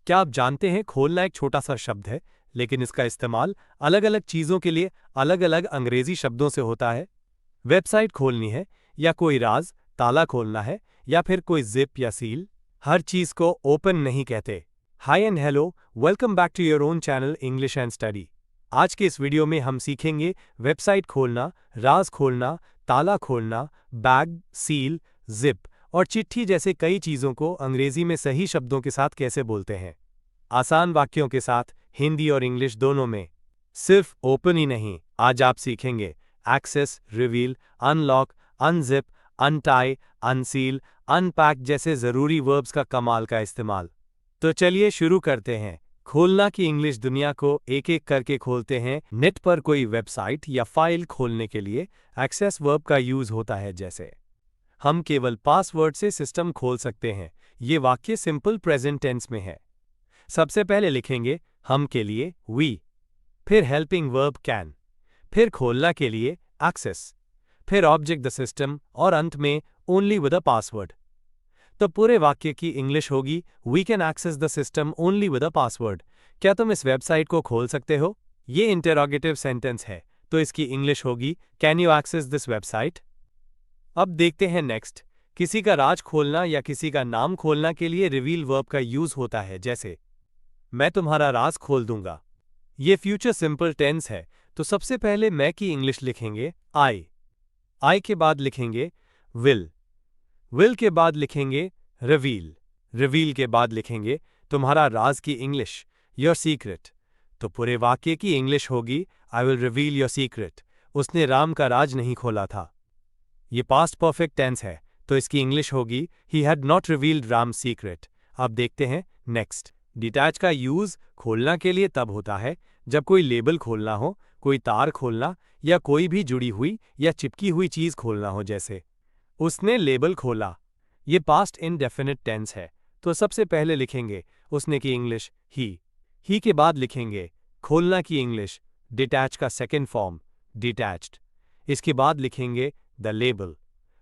क्या आप जानते हैं खोलना एक छोटा सा शब्द है, लेकिन इसका इस्तेमाल अलग अलग चीज़ों के लिए अलग अलग अंग्रेजी शब्दों से होता है। वेबसाइट खोलनी है, या कोई राज ताला खोलना है, या फिर कोई जिप या सील, हर चीज़ को ओपन नहीं कहते। Hi and hello, welcome back to your own channel English and study. आज के इस वीडियो में हम सीखेंगे वेबसाइट खोलना, राज खोलना, ताला खोलना, बैग, सील, जिप और चिट्ठी जैसे कई चीज़ों को अंग्रेजी में सही शब्दों के साथ कैसे बोलते हैं। आसान वाक्यों के साथ, हिंदी और इंग्लिश दोनों में। सिर्फ ओपन ही नहीं, आज आप सीखेंगे access, reveal, unlock, unzip, untie, unseal, unpack जैसे ज़रूरी वर्ब्स का कमाल का इस्तेमाल। तो चलिए शुरू करते हैं। खोलना की इंग्लिश दुनिया को एक एक करके खोलते हैं। नेट पर कोई वेबसाइट या फाइल खोलने के लिए एक्सेस वर्ब का यूज़ होता है। जैसे हम केवल पासवर्ड से सिस्टम खोल सकते हैं। ये वाक्य सिंपल प्रेजेंट टेंस में है। सबसे पहले लिखेंगे हम के लिए वी, फिर हेल्पिंग वर्ब कैन, फिर खोलना के लिए एक्सेस, फिर ऑब्जेक्ट द सिस्टम और अंत में ओनली विद अ पासवर्ड। तो पूरे वाक्य की इंग्लिश होगी we can access the system only with a password. क्या तुम इस वेबसाइट को खोल सकते हो? ये इंटरोगेटिव सेंटेंस है, तो इसकी इंग्लिश होगी can you access this website? अब देखते हैं नेक्स्ट। किसी का राज खोलना या किसी का नाम खोलना के लिए रिवील वर्ब का यूज होता है। जैसे मैं तुम्हारा राज खोल दूंगा। ये फ्यूचर सिंपल टेंस है, तो सबसे पहले मैं की इंग्लिश लिखेंगे आई के बाद लिखेंगे विल के बाद लिखेंगे रिवील के बाद लिखेंगे तुम्हारा राज की इंग्लिश योर सीक्रेट। तो पूरे वाक्य की इंग्लिश होगी I will reveal your secret. उसने राम का राज नहीं खोला था। ये पास्ट परफेक्ट टेंस है, तो इसकी इंग्लिश होगी he had not revealed Ram secret. अब देखते हैं नेक्स्ट। डिटैच का यूज खोलना के लिए तब होता है जब कोई लेबल खोलना हो, कोई तार खोलना या कोई भी जुड़ी हुई या चिपकी हुई चीज खोलना हो। जैसे उसने लेबल खोला। ये पास्ट इंडेफिनिट टेंस है, तो सबसे पहले लिखेंगे उसने की इंग्लिश ही के बाद लिखेंगे खोलना की इंग्लिश डिटैच का सेकेंड फॉर्म डिटैच्ड। इसके बाद लिखेंगे द लेबल।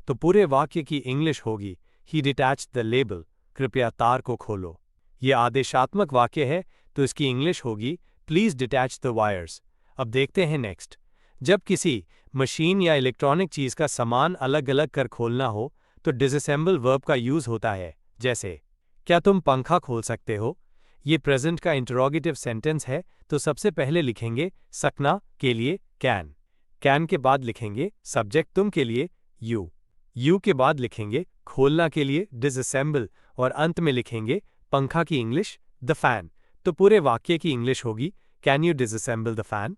तो पूरे वाक्य की इंग्लिश होगी ही डिटैच्ड द लेबल, कृपया तार को खोलो। यह आदेशात्मक वाक्य है, तो इसकी इंग्लिश होगी प्लीज डिटैच द वायर्स। अब देखते हैं नेक्स्ट। जब किसी मशीन या इलेक्ट्रॉनिक चीज का सामान अलग अलग कर खोलना हो, तो डिसअसेंबल वर्ब का यूज होता है। जैसे क्या तुम पंखा खोल सकते हो? ये प्रेजेंट का इंटरोगेटिव सेंटेंस है, तो सबसे पहले लिखेंगे सकना के लिए कैन के बाद लिखेंगे सब्जेक्ट तुम के लिए यू के बाद लिखेंगे खोलना के लिए डिसअसेंबल और अंत में लिखेंगे पंखा की इंग्लिश द फैन। तो पूरे वाक्य की इंग्लिश होगी can you disassemble the fan?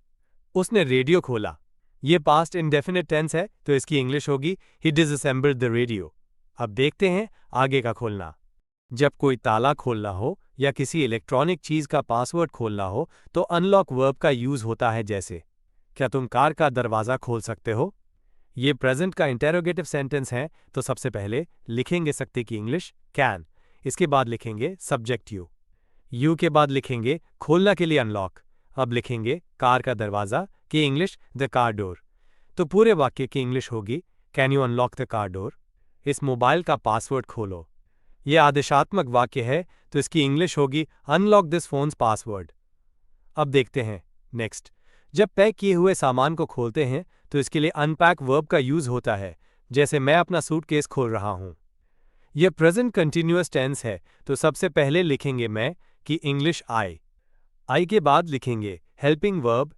उसने रेडियो खोला। ये पास्ट इंडेफिनिट टेंस है, तो इसकी इंग्लिश होगी ही डिसअसेंबल्ड द रेडियो। अब देखते हैं आगे का खोलना। जब कोई ताला खोलना हो या किसी इलेक्ट्रॉनिक चीज का पासवर्ड खोलना हो, तो अनलॉक वर्ब का यूज होता है। जैसे क्या तुम कार का दरवाजा खोल सकते हो? ये प्रेजेंट का इंटेरोगेटिव सेंटेंस है, तो सबसे पहले लिखेंगे सकते की इंग्लिश कैन। इसके बाद लिखेंगे सब्जेक्ट यू के बाद लिखेंगे खोलना के लिए अनलॉक। अब लिखेंगे कार का दरवाजा की इंग्लिश द कार डोर। तो पूरे वाक्य की इंग्लिश होगी can you unlock the car door? इस मोबाइल का पासवर्ड खोलो। यह आदेशात्मक वाक्य है, तो इसकी इंग्लिश होगी अनलॉक दिस फोन्स पासवर्ड। अब देखते हैं नेक्स्ट। जब पैक किए हुए सामान को खोलते हैं, तो इसके लिए अनपैक वर्ब का यूज होता है। जैसे मैं अपना सूटकेस खोल रहा हूं। यह प्रेजेंट कंटिन्यूअस टेंस है, तो सबसे पहले लिखेंगे मैं की इंग्लिश आई के बाद लिखेंगे हेल्पिंग वर्ब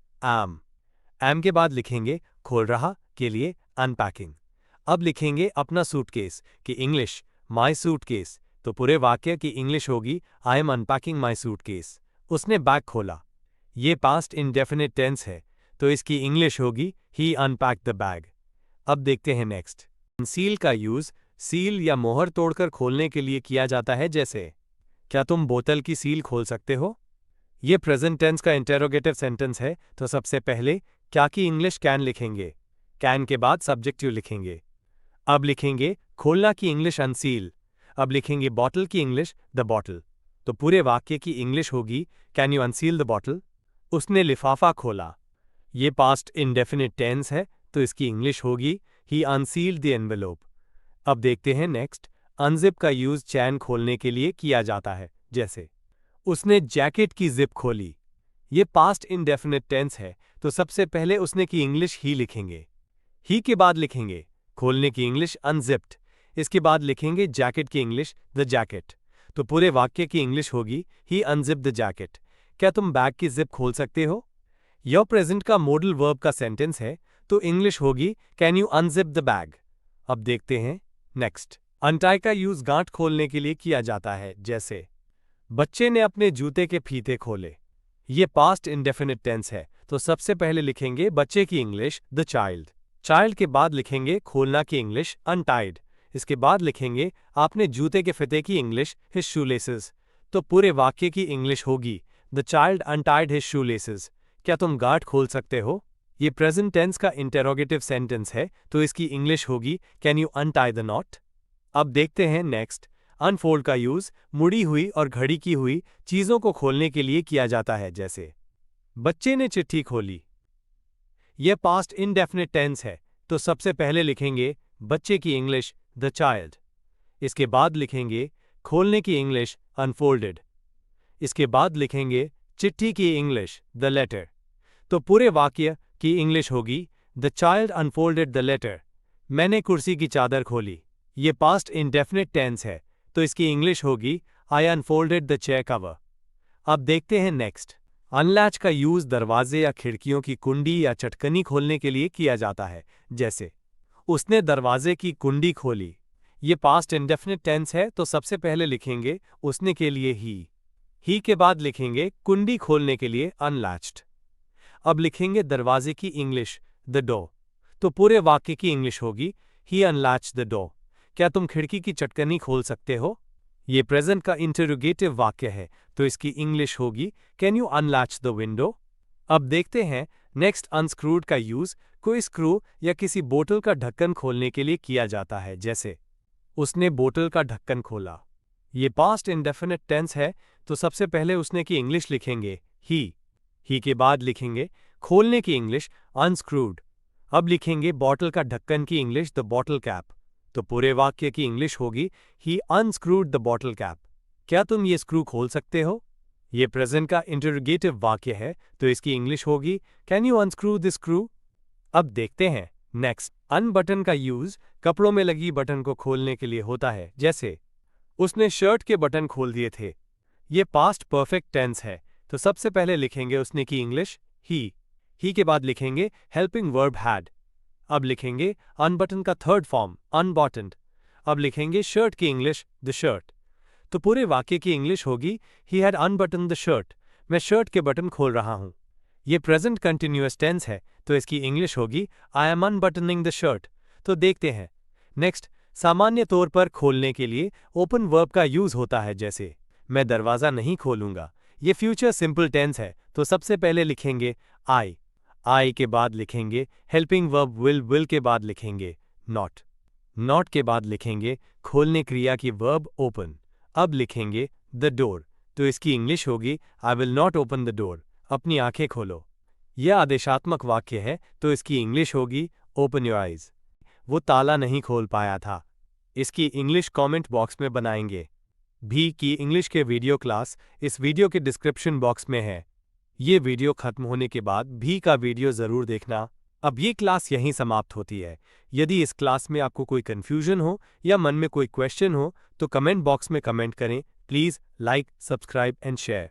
एम के बाद लिखेंगे खोल रहा के लिए अनपैकिंग। अब लिखेंगे अपना सूटकेस की इंग्लिश माई सूटकेस। तो पूरे वाक्य की इंग्लिश होगी I am unpacking my suitcase. उसने बैग खोला। ये पास्ट इंडेफिनिट टेंस है, तो इसकी इंग्लिश होगी ही अनपैक्ड द बैग। अब देखते हैं नेक्स्ट। सील का यूज सील या मोहर तोड़कर खोलने के लिए किया जाता है। जैसे क्या तुम बोतल की सील खोल सकते हो? ये प्रेजेंट टेंस का इंटेरोगेटिव सेंटेंस है, तो सबसे पहले क्या की इंग्लिश कैन लिखेंगे। कैन के बाद सब्जेक्टिव लिखेंगे। अब लिखेंगे खोलना की इंग्लिश अनसील। अब लिखेंगे बॉटल की इंग्लिश द बॉटल। तो पूरे वाक्य की इंग्लिश होगी कैन यू अनसील द बॉटल? उसने लिफाफा खोला। ये पास्ट इंडेफिनिट टेंस है, तो इसकी इंग्लिश होगी ही अनसील्ड द एनवेलोप। अब देखते हैं नेक्स्ट। अनजिप का यूज चैन खोलने के लिए किया जाता है। जैसे उसने जैकेट की जिप खोली। ये पास्ट इंडेफिनिट टेंस है, तो सबसे पहले उसने की इंग्लिश ही लिखेंगे। ही के बाद लिखेंगे खोलने की इंग्लिश अनजिप्ड। इसके बाद लिखेंगे जैकेट की इंग्लिश द जैकेट। तो पूरे वाक्य की इंग्लिश होगी ही अनजिप्ड द जैकेट। क्या तुम बैग की जिप खोल सकते हो? योर प्रेजेंट का मॉडल वर्ब का सेंटेंस है, तो इंग्लिश होगी can you unzip the bag. अब देखते हैं नेक्स्ट। अनटाई का यूज गांठ खोलने के लिए किया जाता है, जैसे बच्चे ने अपने जूते के फीते खोले। ये पास्ट इंडेफिनिट टेंस है, तो सबसे पहले लिखेंगे बच्चे की इंग्लिश द चाइल्ड। चाइल्ड के बाद लिखेंगे खोलना की इंग्लिश अनटाइड। इसके बाद लिखेंगे आपने जूते के फीते की इंग्लिश हिज शूलेसेस। तो पूरे वाक्य की इंग्लिश होगी the child untied his shoelaces. क्या तुम गांठ खोल सकते हो? ये प्रेजेंट टेंस का इंटेरोगेटिव सेंटेंस है, तो इसकी इंग्लिश होगी can you untie the not. अब देखते हैं नेक्स्ट। अनफोल्ड का यूज मुड़ी हुई और घड़ी की हुई चीजों को खोलने के लिए किया जाता है, जैसे बच्चे ने चिट्ठी खोली। यह पास्ट इंडेफिनिट टेंस है, तो सबसे पहले लिखेंगे बच्चे की इंग्लिश द चाइल्ड। इसके बाद लिखेंगे खोलने की इंग्लिश अनफोल्डेड। इसके बाद लिखेंगे चिट्ठी की इंग्लिश द लेटर। तो पूरे वाक्य की इंग्लिश होगी the child unfolded the letter. मैंने कुर्सी की चादर खोली। ये पास्ट इंडेफिनिट टेंस है, तो इसकी इंग्लिश होगी आई अनफोल्डेड द चेयर कवर। अब देखते हैं नेक्स्ट। अनलैच का यूज दरवाजे या खिड़कियों की कुंडी या चटकनी खोलने के लिए किया जाता है, जैसे उसने दरवाजे की कुंडी खोली। ये पास्ट इंडेफिनिट टेंस है, तो सबसे पहले लिखेंगे उसने के लिए ही के बाद लिखेंगे कुंडी खोलने के लिए अनलैच्ड। अब लिखेंगे दरवाजे की इंग्लिश द डोर। तो पूरे वाक्य की इंग्लिश होगी ही अनलैच्ड द डोर। क्या तुम खिड़की की चटकनी खोल सकते हो? ये प्रेजेंट का इंटरोगेटिव वाक्य है, तो इसकी इंग्लिश होगी कैन यू अनलैच द विंडो। अब देखते हैं नेक्स्ट। अनस्क्रूड का यूज कोई स्क्रू या किसी बोतल का ढक्कन खोलने के लिए किया जाता है, जैसे उसने बोतल का ढक्कन खोला। ये पास्ट इंडेफिनिट टेंस है, तो सबसे पहले उसने की इंग्लिश लिखेंगे ही के बाद लिखेंगे खोलने की इंग्लिश अनस्क्रूड। अब लिखेंगे बॉटल का ढक्कन की इंग्लिश द बॉटल कैप। तो पूरे वाक्य की इंग्लिश होगी ही अनस्क्रूड द बॉटल कैप। क्या तुम ये स्क्रू खोल सकते हो? ये प्रेजेंट का इंटरोगेटिव वाक्य है, तो इसकी इंग्लिश होगी can you unscrew the screw. अब देखते हैं नेक्स्ट। अनबटन का यूज कपड़ों में लगी बटन को खोलने के लिए होता है, जैसे उसने शर्ट के बटन खोल दिए थे। ये पास्ट परफेक्ट टेंस है, तो सबसे पहले लिखेंगे उसने की इंग्लिश ही के बाद लिखेंगे हेल्पिंग वर्ब हैड। अब लिखेंगे अनबटन का थर्ड फॉर्म अनबॉटन्ड। अब लिखेंगे शर्ट की इंग्लिश द शर्ट। तो पूरे वाक्य की इंग्लिश होगी ही हैड अनबटन द शर्ट। मैं शर्ट के बटन खोल रहा हूं। ये प्रेजेंट कंटिन्यूअस टेंस है, तो इसकी इंग्लिश होगी आई एम अनबटनिंग द शर्ट। तो देखते हैं नेक्स्ट। सामान्य तौर पर खोलने के लिए ओपन वर्ब का यूज होता है, जैसे मैं दरवाजा नहीं खोलूंगा। ये फ्यूचर सिंपल टेंस है, तो सबसे पहले लिखेंगे आई के बाद लिखेंगे हेल्पिंग वर्ब विल के बाद लिखेंगे नॉट के बाद लिखेंगे खोलने क्रिया की वर्ब ओपन। अब लिखेंगे द डोर। तो इसकी इंग्लिश होगी I will not open the door. अपनी आंखें खोलो। यह आदेशात्मक वाक्य है, तो इसकी इंग्लिश होगी ओपन योर आइज। वो ताला नहीं खोल पाया था। इसकी इंग्लिश कमेंट बॉक्स में बनाएंगे। भी की इंग्लिश के वीडियो क्लास इस वीडियो के डिस्क्रिप्शन बॉक्स में है। ये वीडियो खत्म होने के बाद भी का वीडियो जरूर देखना। अब ये क्लास यहीं समाप्त होती है। यदि इस क्लास में आपको कोई कंफ्यूजन हो या मन में कोई क्वेश्चन हो, तो कमेंट बॉक्स में कमेंट करें। Please like, subscribe and share.